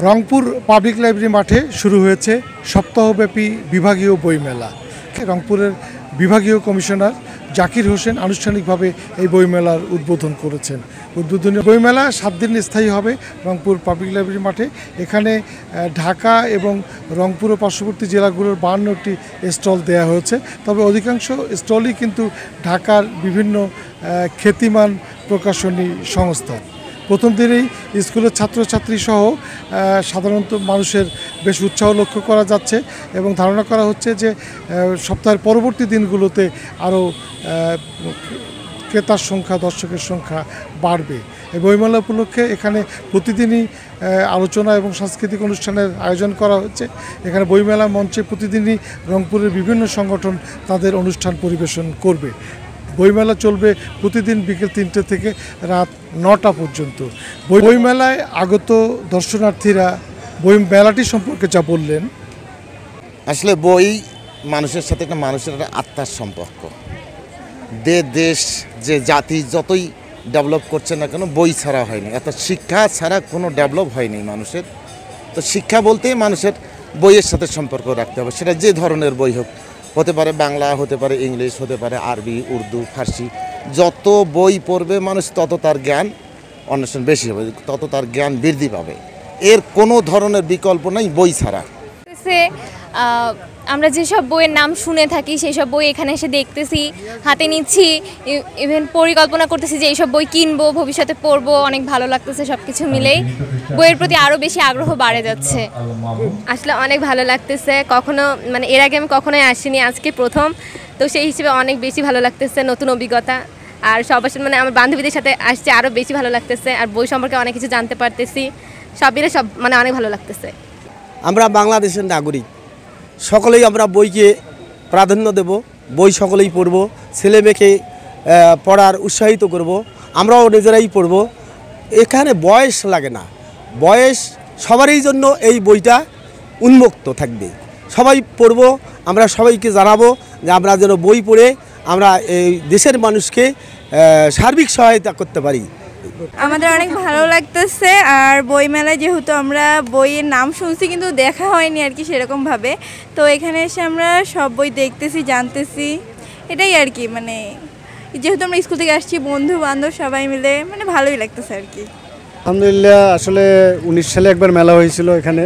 Rangpur public library মাঠে শুরু হয়েছে সপ্তাহব্যাপী বিভাগীয় বইমেলা। রংপুরের বিভাগীয় কমিশনার জাকির হোসেন আনুষ্ঠানিকভাবে এই বইমেলার উদ্বোধন করেছেন। উদ্বোধনী বইমেলা 7 দিন স্থায়ী হবে রংপুর পাবলিক লাইব্রেরি মাঠে। এখানে ঢাকা এবং রংপুর ও পার্শ্ববর্তী জেলাগুলোর 52টি স্টল দেওয়া হয়েছে। তবে অধিকাংশ স্টলই কিন্তু ঢাকার বিভিন্ন খ্যাতিমান প্রকাশনী সংস্থা। প্রথম দিনেই স্কুলের ছাত্রছাত্রী সহ সাধারণত মানুষের বেশ উৎসাহ লক্ষ্য করা যাচ্ছে এবং ধারণা করা হচ্ছে যে সপ্তাহের পরবর্তী দিনগুলোতে আরও ক্রেতার সংখ্যা, দর্শকের সংখ্যা বাড়বে। এই বইমেলা উপলক্ষে এখানে প্রতিদিনই আলোচনা এবং সাংস্কৃতিক অনুষ্ঠানের আয়োজন করা হচ্ছে। এখানে বইমেলা মঞ্চে প্রতিদিনই রংপুরের বিভিন্ন সংগঠন তাদের অনুষ্ঠান পরিবেশন করবে। বইমেলা চলবে প্রতিদিন বিকেল 3টে থেকে রাত 9টা পর্যন্ত। বইমেলায় আগত দর্শনার্থীরা বইমেলাটি সম্পর্কে যা বললেন। আসলে বই মানুষের সাথে একটা মানুষের একটা আত্মার সম্পর্ক। দেশ যে জাতি যতই ডেভেলপ করছে না কেন, বই ছাড়া হয়নি। অর্থাৎ শিক্ষা ছাড়া কোনো ডেভেলপ হয়নি মানুষের। তো শিক্ষা বলতেই মানুষের বইয়ের সাথে সম্পর্ক রাখতে হবে, সেটা যে ধরনের বই হোক, হতে পারে বাংলা, হতে পারে ইংলিশ, হতে পারে আরবি, উর্দু, ফার্সি। যত বই পড়বে মানুষ তত তার জ্ঞান অন্বেষণ বেশি হবে, তত তার জ্ঞান বৃদ্ধি পাবে। এর কোনো ধরনের বিকল্প নেই বই ছাড়া। আমরা যেসব বইয়ের নাম শুনে থাকি সেই সব বই এখানে এসে দেখতেছি, হাতে নিচ্ছি, ইভেন পরিকল্পনা করতেছি যে এইসব বই কিনবো, ভবিষ্যতে পড়বো। অনেক ভালো লাগতেছে। সব কিছু মিলেই বইয়ের প্রতি আরও বেশি আগ্রহ বাড়ে যাচ্ছে। আসলে অনেক ভালো লাগতেছে। কখনো এর আগে আমি কখনোই আসিনি, আজকে প্রথম। তো সেই হিসেবে অনেক বেশি ভালো লাগতেছে, নতুন অভিজ্ঞতা। আর সবার সাথে আমার বান্ধবীদের সাথে আসছে, আরও বেশি ভালো লাগতেছে। আর বই সম্পর্কে অনেক কিছু জানতে পারতেছি। সব মিলে অনেক ভালো লাগতেছে। আমরা বাংলাদেশের নাগরিক, সকলেই আমরা বইকে প্রাধান্য দেব। বই সকলেই পড়ব, ছেলে মেয়েকে পড়ার উৎসাহিত করব, আমরাও নিজেরাই পড়ব। এখানে বয়স লাগে না, বয়স সবারই জন্য এই বইটা উন্মুক্ত থাকবে। সবাই পড়ব, আমরা সবাইকে জানাবো যে আমরা যেন বই পড়ে আমরা এই দেশের মানুষকে সার্বিক সহায়তা করতে পারি। আমাদের অনেক ভালো লাগতেছে। আর বইমেলায় যেহেতু আমরা বইয়ের নাম শুনছি কিন্তু দেখা হয়নি আর কি সেরকমভাবে, তো এখানে এসে আমরা সব বই দেখতেছি, জানতেছি। এটাই আর কি, যেহেতু আমরা স্কুল থেকে আসছি, বন্ধু বান্ধব সবাই মিলে ভালোই লাগতেছে আর কি। আলহামদুলিল্লাহ। আসলে 19 সালে একবার মেলা হয়েছিল এখানে,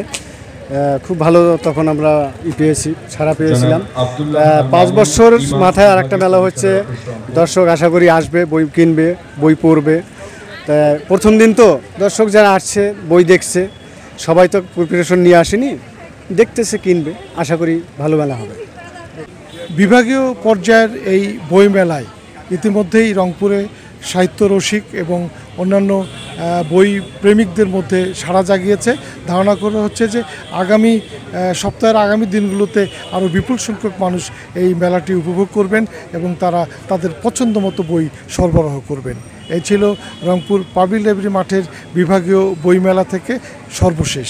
খুব ভালো, তখন আমরা পেয়েছি, সারা পেয়েছিলাম। 5 বছর মাথায় আর একটা মেলা হচ্ছে। দর্শক আশা করি আসবে, বই কিনবে, বই পড়বে। তা প্রথম দিন তো দর্শক যারা আসছে, বই দেখছে, সবাই তো প্রিপারেশন নিয়ে আসেনি, দেখতেছে, কিনবে। আশা করি ভালো মেলা হবে। বিভাগীয় পর্যায়ের এই বইমেলায় ইতিমধ্যেই রংপুরে সাহিত্য রসিক এবং অন্যান্য বই প্রেমিকদের মধ্যে সাড়া জাগিয়েছে। ধারণা করা হচ্ছে যে আগামী সপ্তাহের আগামী দিনগুলোতে আরও বিপুল সংখ্যক মানুষ এই মেলাটি উপভোগ করবেন এবং তারা তাদের পছন্দ মতো বই সরবরাহ করবেন। এই ছিল রংপুর পাবলিক লাইব্রেরি মাঠের বিভাগীয় বইমেলা থেকে সর্বশেষ।